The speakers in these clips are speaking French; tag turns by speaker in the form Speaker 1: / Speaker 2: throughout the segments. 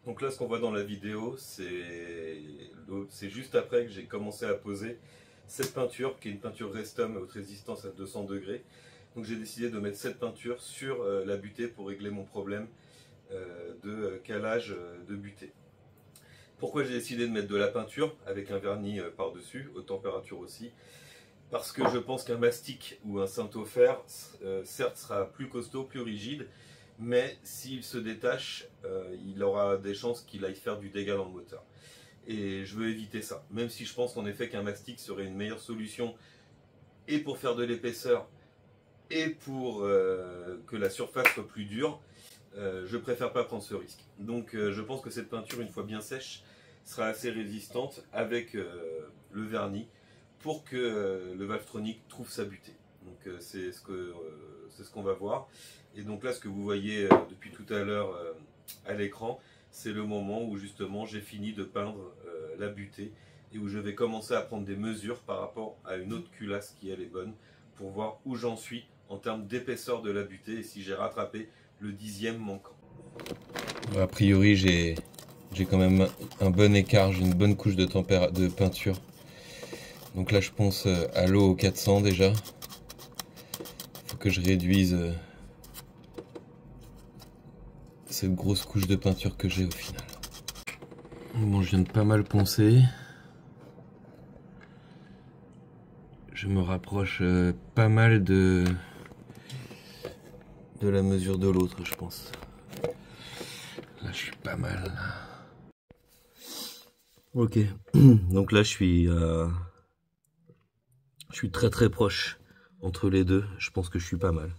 Speaker 1: Donc là, ce qu'on voit dans la vidéo, c'est juste après que j'ai commencé à poser cette peinture, qui est une peinture Restom à haute résistance à 200 degrés. Donc j'ai décidé de mettre cette peinture sur la butée pour régler mon problème de calage de butée. Pourquoi j'ai décidé de mettre de la peinture avec un vernis par-dessus, haute température aussi? Parce que je pense qu'un mastic ou un Saint-Ofer, certes, sera plus costaud, plus rigide, mais s'il se détache, il aura des chances qu'il aille faire du dégât dans le moteur. Et je veux éviter ça, même si je pense en effet qu'un mastic serait une meilleure solution et pour faire de l'épaisseur et pour que la surface soit plus dure, je préfère pas prendre ce risque. Donc je pense que cette peinture, une fois bien sèche, sera assez résistante avec le vernis pour que le Valvetronic trouve sa butée. Donc c'est ce qu'on va voir. Et donc là, ce que vous voyez depuis tout à l'heure à l'écran, c'est le moment où justement j'ai fini de peindre la butée et où je vais commencer à prendre des mesures par rapport à une autre culasse qui elle est bonne pour voir où j'en suis en termes d'épaisseur de la butée et si j'ai rattrapé le 10e manquant. A priori, j'ai quand même un bon écart, j'ai une bonne couche de peinture. Donc là, je pense à l'eau au 400 déjà. Il faut que je réduise cette grosse couche de peinture que j'ai au final. Bon, je viens de pas mal poncer. Je me rapproche pas mal de la mesure de l'autre, je pense. Là, je suis pas mal. Ok, donc là, je suis très très proche entre les deux. Je pense que je suis pas mal.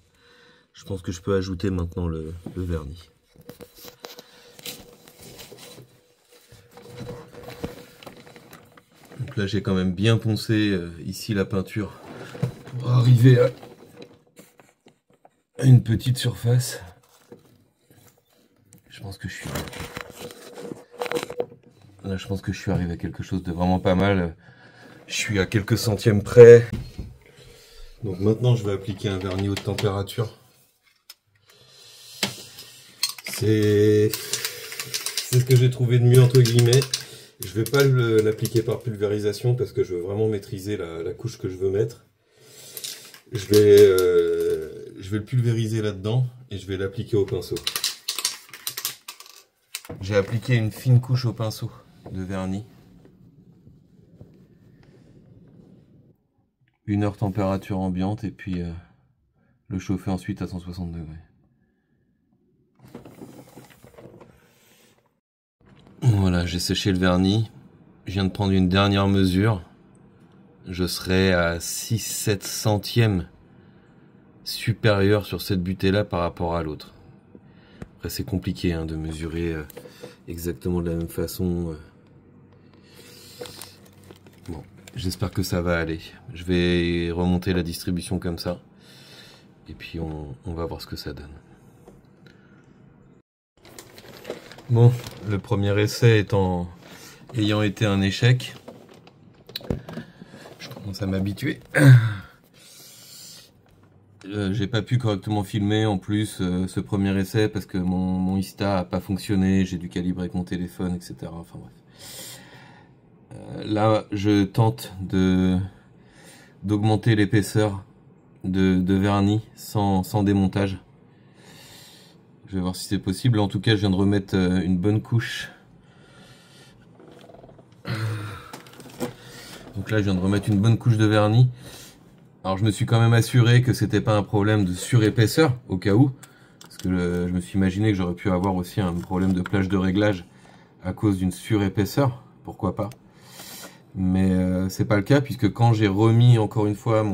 Speaker 1: Je pense que je peux ajouter maintenant le vernis. Donc là, j'ai quand même bien poncé ici la peinture pour arriver à une petite surface. Je pense que je suis là, je pense que je suis arrivé à quelque chose de vraiment pas mal. Je suis à quelques centièmes près. Donc maintenant, je vais appliquer un vernis haute température. C'est ce que j'ai trouvé de mieux entre guillemets. Je vais pas l'appliquer par pulvérisation parce que je veux vraiment maîtriser la couche que je veux mettre. Je vais le pulvériser là-dedans et je vais l'appliquer au pinceau. J'ai appliqué une fine couche au pinceau de vernis. 1 heure température ambiante et puis le chauffer ensuite à 160 degrés. Voilà, j'ai séché le vernis. Je viens de prendre une dernière mesure. Je serai à 6-7 centièmes supérieur sur cette butée là par rapport à l'autre. Après c'est compliqué de mesurer exactement de la même façon. Bon, j'espère que ça va aller. Je vais remonter la distribution comme ça. Et puis on va voir ce que ça donne. Bon, le premier essai ayant été un échec, je commence à m'habituer. J'ai pas pu correctement filmer en plus ce premier essai parce que mon Insta a pas fonctionné, j'ai dû calibrer avec mon téléphone, etc. Enfin bref. Là, je tente d'augmenter l'épaisseur de vernis sans démontage. Je vais voir si c'est possible. En tout cas, je viens de remettre une bonne couche. Donc là, je viens de remettre une bonne couche de vernis. Alors, je me suis quand même assuré que c'était pas un problème de surépaisseur, au cas où. Parce que je me suis imaginé que j'aurais pu avoir aussi un problème de plage de réglage à cause d'une surépaisseur. Pourquoi pas. Mais c'est pas le cas, puisque quand j'ai remis encore une fois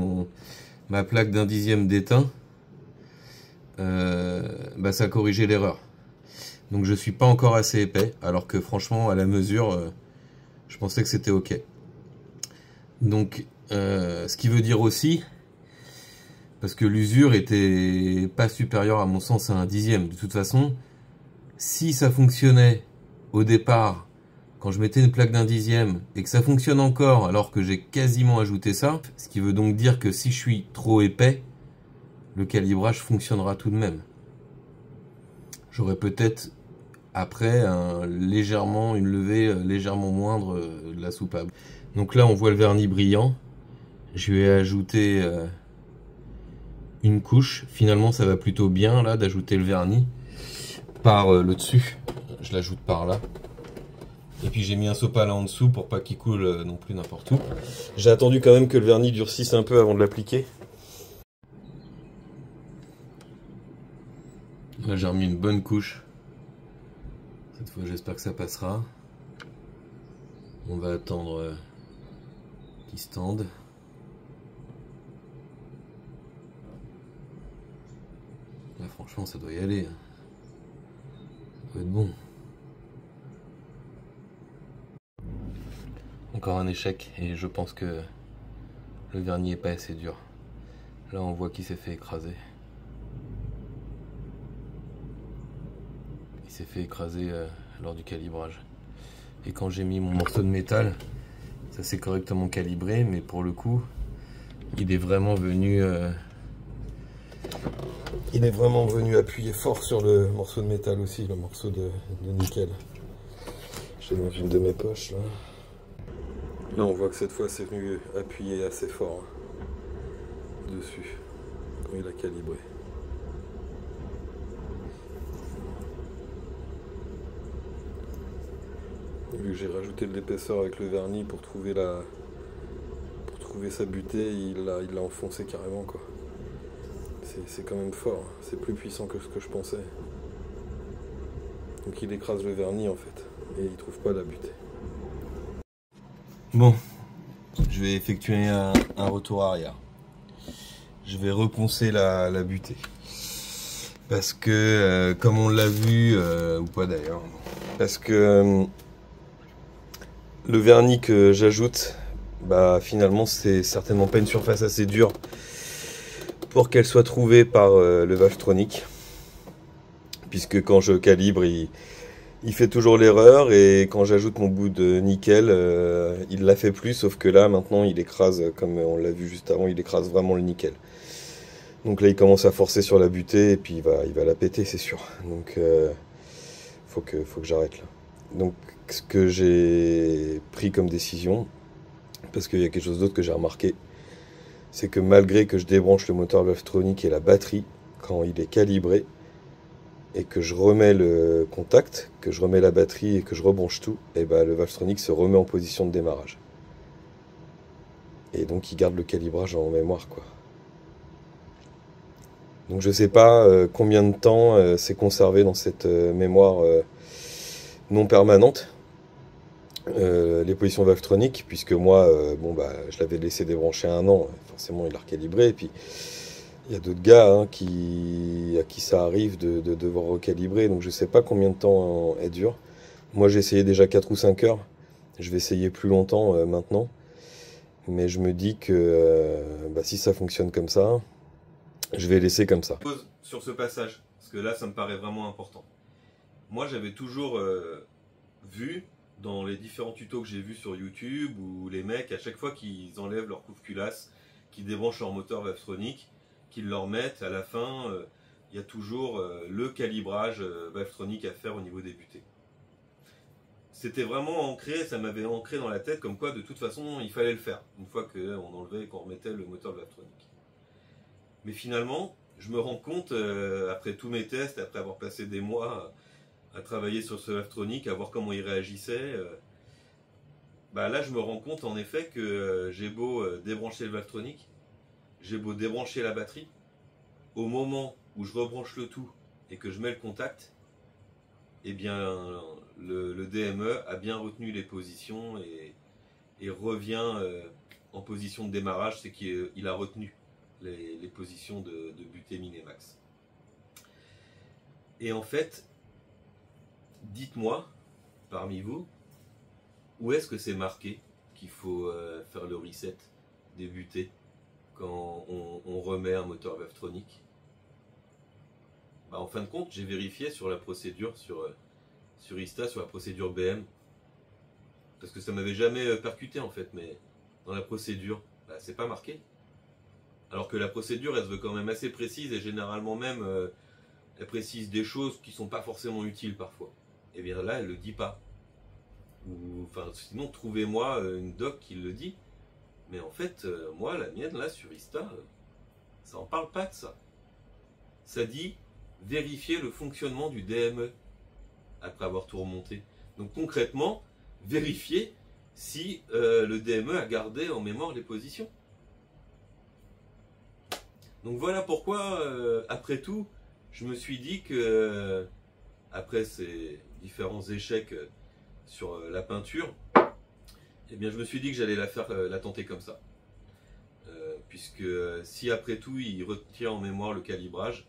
Speaker 1: ma plaque d'1 dixième d'étain, ça a corrigé l'erreur. Donc je suis pas encore assez épais, alors que franchement à la mesure je pensais que c'était ok. Donc ce qui veut dire aussi, parce que l'usure était pas supérieure à mon sens à 1 dixième. De toute façon, si ça fonctionnait au départ quand je mettais une plaque d'1 dixième et que ça fonctionne encore alors que j'ai quasiment ajouté ça, ce qui veut donc dire que si je suis trop épais, le calibrage fonctionnera tout de même. J'aurais peut-être
Speaker 2: après une levée légèrement moindre de la soupape. Donc là on voit le vernis brillant, je vais ajouter une couche. Finalement ça va plutôt bien là d'ajouter le vernis par le dessus, je l'ajoute par là. Et puis j'ai mis un sopalin en dessous pour pas qu'il coule non plus n'importe où. J'ai attendu quand même que le vernis durcisse un peu avant de l'appliquer. Là j'ai remis une bonne couche. Cette fois j'espère que ça passera. On va attendre qu'il se tende. Là franchement ça doit y aller. Ça doit être bon. Encore un échec et je pense que le vernis est pas assez dur. Là on voit qu'il s'est fait écraser. Il s'est fait écraser lors du calibrage. Et quand j'ai mis mon morceau de métal, ça s'est correctement calibré, mais pour le coup, il est vraiment venu appuyer fort sur le morceau de métal aussi, le morceau de nickel. J'ai dans une de mes poches là. Là on voit que cette fois c'est venu appuyer assez fort dessus quand il a calibré. Vu que j'ai rajouté de l'épaisseur avec le vernis pour trouver sa butée, il l'a enfoncé carrément quoi. C'est quand même fort, c'est plus puissant que ce que je pensais. Donc il écrase le vernis en fait, et il trouve pas la butée. Bon, je vais effectuer un retour arrière. Je vais reponcer la butée. Parce que, comme on l'a vu, ou pas d'ailleurs, parce que le vernis que j'ajoute, bah finalement c'est certainement pas une surface assez dure pour qu'elle soit trouvée par le Valvetronic. Puisque quand je calibre, il fait toujours l'erreur, et quand j'ajoute mon bout de nickel, il la fait plus, sauf que là maintenant il écrase, comme on l'a vu juste avant, il écrase vraiment le nickel. Donc là il commence à forcer sur la butée et puis il va la péter, c'est sûr. Donc faut que j'arrête là. Donc ce que j'ai pris comme décision, parce qu'il y a quelque chose d'autre que j'ai remarqué, c'est que malgré que je débranche le moteur Valvetronic et la batterie, quand il est calibré, et que je remets le contact, que je remets la batterie et que je rebranche tout, et ben le Valvetronic se remet en position de démarrage. Et donc il garde le calibrage en mémoire quoi. Donc je sais pas combien de temps c'est conservé dans cette mémoire non permanente, les positions Valvetronic, puisque moi je l'avais laissé débrancher 1 an, forcément il l'a recalibré, et puis il y a d'autres gars à qui ça arrive de devoir recalibrer, donc je sais pas combien de temps elle dure. Moi j'ai essayé déjà 4 ou 5 heures, je vais essayer plus longtemps maintenant, mais je me dis que si ça fonctionne comme ça, je vais laisser comme ça.
Speaker 1: Pause sur ce passage, parce que là ça me paraît vraiment important. Moi j'avais toujours vu dans les différents tutos que j'ai vus sur YouTube, où les mecs à chaque fois qu'ils enlèvent leur couve-culasse, qu'ils débranchent leur moteur Valvetronic, qu'ils leur mettent à la fin, il y a toujours le calibrage Valvetronic à faire au niveau des butées. C'était vraiment ancré, ça m'avait ancré dans la tête comme quoi de toute façon il fallait le faire, une fois qu'on enlevait et qu'on remettait le moteur Valvetronic. Mais finalement, je me rends compte, après tous mes tests, après avoir passé des mois à travailler sur ce Valvetronic, à voir comment il réagissait, là je me rends compte en effet que j'ai beau débrancher le Valvetronic, j'ai beau débrancher la batterie, au moment où je rebranche le tout et que je mets le contact, eh bien le DME a bien retenu les positions et revient en position de démarrage, c'est qu'il a retenu les positions de butée min et max. Et en fait, dites-moi, parmi vous, où est-ce que c'est marqué qu'il faut faire le reset des butées quand on remet un moteur Valvetronic? En fin de compte, j'ai vérifié sur la procédure, sur Insta, sur la procédure BM, parce que ça m'avait jamais percuté en fait, mais dans la procédure, c'est pas marqué. Alors que la procédure, elle se veut quand même assez précise, et généralement même, elle précise des choses qui sont pas forcément utiles parfois. Et bien là, elle le dit pas. Ou, enfin, sinon, trouvez-moi une doc qui le dit. Mais en fait, moi, la mienne, là, sur Insta, ça en parle pas de ça. Ça dit vérifier le fonctionnement du DME après avoir tout remonté. Donc concrètement, vérifier si le DME a gardé en mémoire les positions. Donc voilà pourquoi, après tout, je me suis dit que, après ces différents échecs sur la peinture, eh bien je me suis dit que j'allais la tenter comme ça. Puisque si après tout il retient en mémoire le calibrage,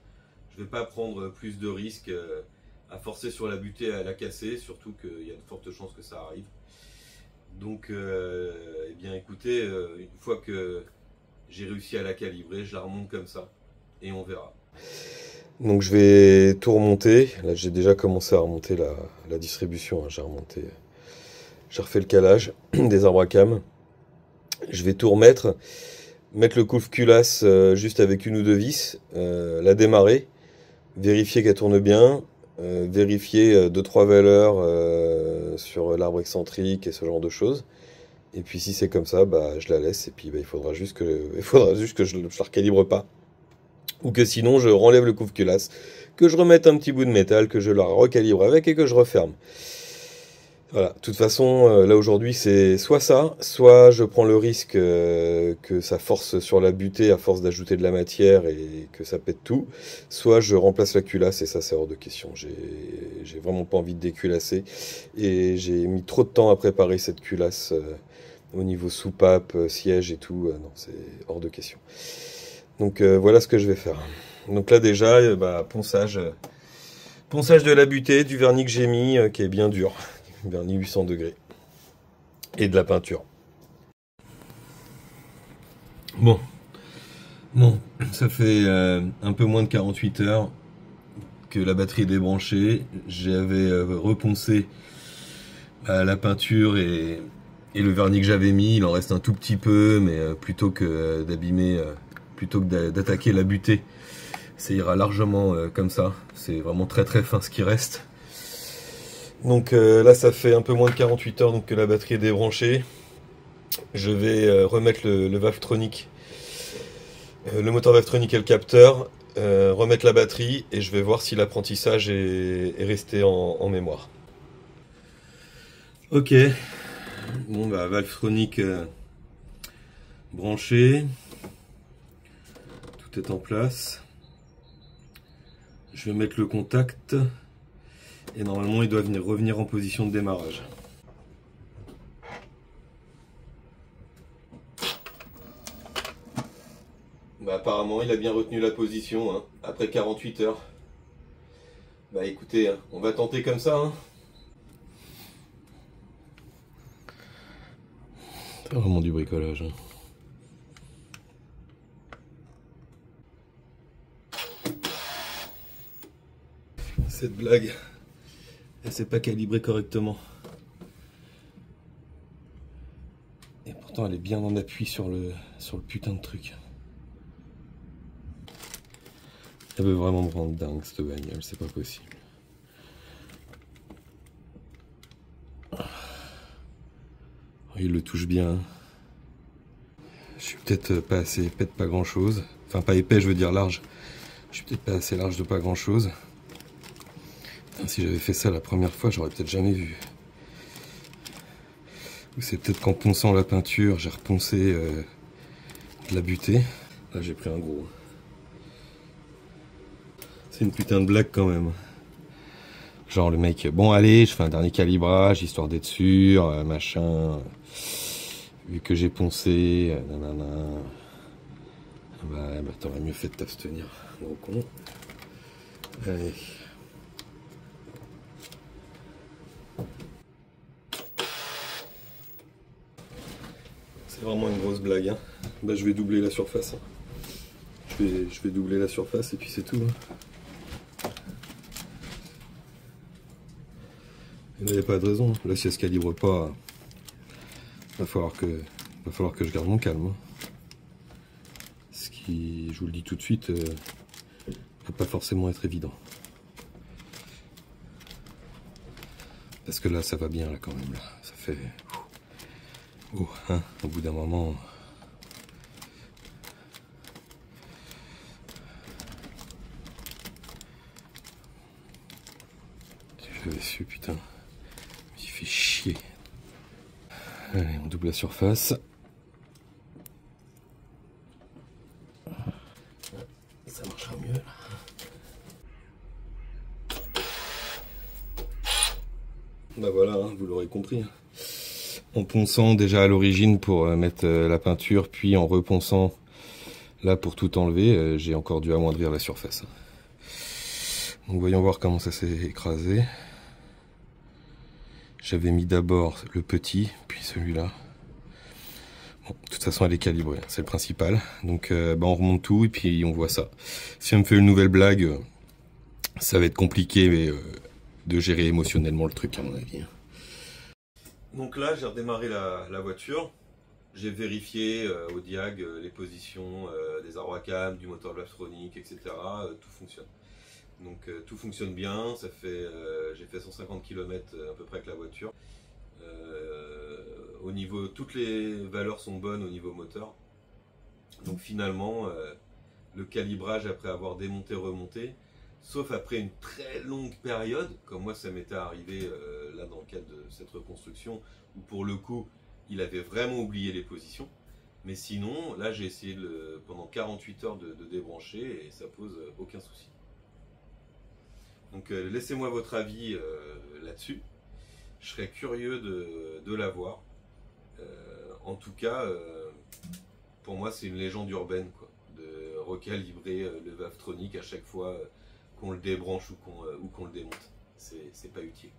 Speaker 1: je ne vais pas prendre plus de risques à forcer sur la butée, à la casser, surtout qu'il y a de fortes chances que ça arrive. Donc, eh bien écoutez, une fois que j'ai réussi à la calibrer, je la remonte comme ça, et on verra. Donc je vais tout remonter. Là j'ai déjà commencé à remonter la distribution, hein. J'ai refait le calage des arbres à cames. Je vais tout remettre, mettre le couve-culasse juste avec une ou deux vis, la démarrer, vérifier qu'elle tourne bien, vérifier 2-3 valeurs sur l'arbre excentrique et ce genre de choses. Et puis si c'est comme ça, bah, je la laisse et puis bah, il faudra juste que je la recalibre pas. Ou que sinon je renlève le couve-culasse, que je remette un petit bout de métal, que je la recalibre avec et que je referme. Voilà, de toute façon, là aujourd'hui c'est soit ça, soit je prends le risque que ça force sur la butée à force d'ajouter de la matière et que ça pète tout, soit je remplace la culasse et ça c'est hors de question. J'ai vraiment pas envie de déculasser et j'ai mis trop de temps à préparer cette culasse au niveau soupape, siège et tout, non c'est hors de question. Donc voilà ce que je vais faire. Donc là déjà, ponçage de la butée, du vernis que j'ai mis qui est bien dur. Vernis 800 degrés et de la peinture. Bon, ça fait un peu moins de 48 heures que la batterie est débranchée. J'avais reponcé la peinture et le vernis que j'avais mis. Il en reste un tout petit peu, mais plutôt que d'abîmer, plutôt que d'attaquer la butée, ça ira largement comme ça. C'est vraiment très très fin ce qui reste. Donc là ça fait un peu moins de 48 heures donc, que la batterie est débranchée. Je vais remettre le Valvetronic, le moteur Valvetronic et le capteur, remettre la batterie et je vais voir si l'apprentissage est resté en mémoire. Ok, bon bah Valvetronic branché, tout est en place. Je vais mettre le contact. Et normalement, il doit revenir en position de démarrage. Bah, apparemment, il a bien retenu la position, hein, après 48 heures. Bah écoutez, hein, on va tenter comme ça. Hein. C'est vraiment du bricolage. Hein. Cette blague... Elle s'est pas calibrée correctement. Et pourtant elle est bien en appui sur le putain de truc. Elle veut vraiment me rendre dingue cette bagnole, c'est pas possible. Il le touche bien. Je suis peut-être pas assez épais de pas grand chose. Enfin pas épais, je veux dire large. Je suis peut-être pas assez large de pas grand chose. Si j'avais fait ça la première fois, j'aurais peut-être jamais vu. Ou c'est peut-être qu'en ponçant la peinture, j'ai reponcé de la butée. Là, j'ai pris un gros. C'est une putain de blague quand même. Genre le mec, bon allez, je fais un dernier calibrage, histoire d'être sûr, machin. Vu que j'ai poncé, nanana. Bah t'aurais mieux fait de t'abstenir, gros con. Allez. C'est vraiment une grosse blague. Hein. Bah, je vais doubler la surface. Hein. Je vais doubler la surface et puis c'est tout. Hein. Il n'y a pas de raison. Là, si elle se calibre pas, va falloir que je garde mon calme. Hein. Ce qui, je vous le dis tout de suite, va pas forcément être évident.
Speaker 2: Parce que là ça va bien là quand même là. Ça fait. Oh, hein, au bout d'un moment. Si j'avais su, putain. Il fait chier. Allez, on double la surface. Ça marchera mieux. Bah voilà, hein, vous l'aurez compris. En ponçant déjà à l'origine pour mettre la peinture, puis en reponçant là pour tout enlever, j'ai encore dû amoindrir la surface. Donc voyons voir comment ça s'est écrasé. J'avais mis d'abord le petit, puis celui-là. Bon, de toute façon elle est calibrée, c'est le principal. Donc on remonte tout et puis on voit ça. Si on me fait une nouvelle blague, ça va être compliqué mais, de gérer émotionnellement le truc à mon avis.
Speaker 1: Donc là j'ai redémarré la voiture. J'ai vérifié au diag les positions des arbres à cam, du moteur Valvetronic, etc. Tout fonctionne. Donc tout fonctionne bien, ça fait, j'ai fait 150 km à peu près avec la voiture. Au niveau, toutes les valeurs sont bonnes au niveau moteur. Donc finalement, le calibrage après avoir démonté, remonté, sauf après une très longue période, comme moi ça m'était arrivé là dans le cadre de cette reconstruction, où pour le coup, il avait vraiment oublié les positions. Mais sinon, là j'ai essayé pendant 48 heures de débrancher et ça pose aucun souci. Donc laissez-moi votre avis là-dessus. Je serais curieux de la voir. En tout cas, pour moi c'est une légende urbaine, quoi, de recalibrer le Valvetronic à chaque fois qu'on le débranche ou qu'on le démonte. C'est pas utile.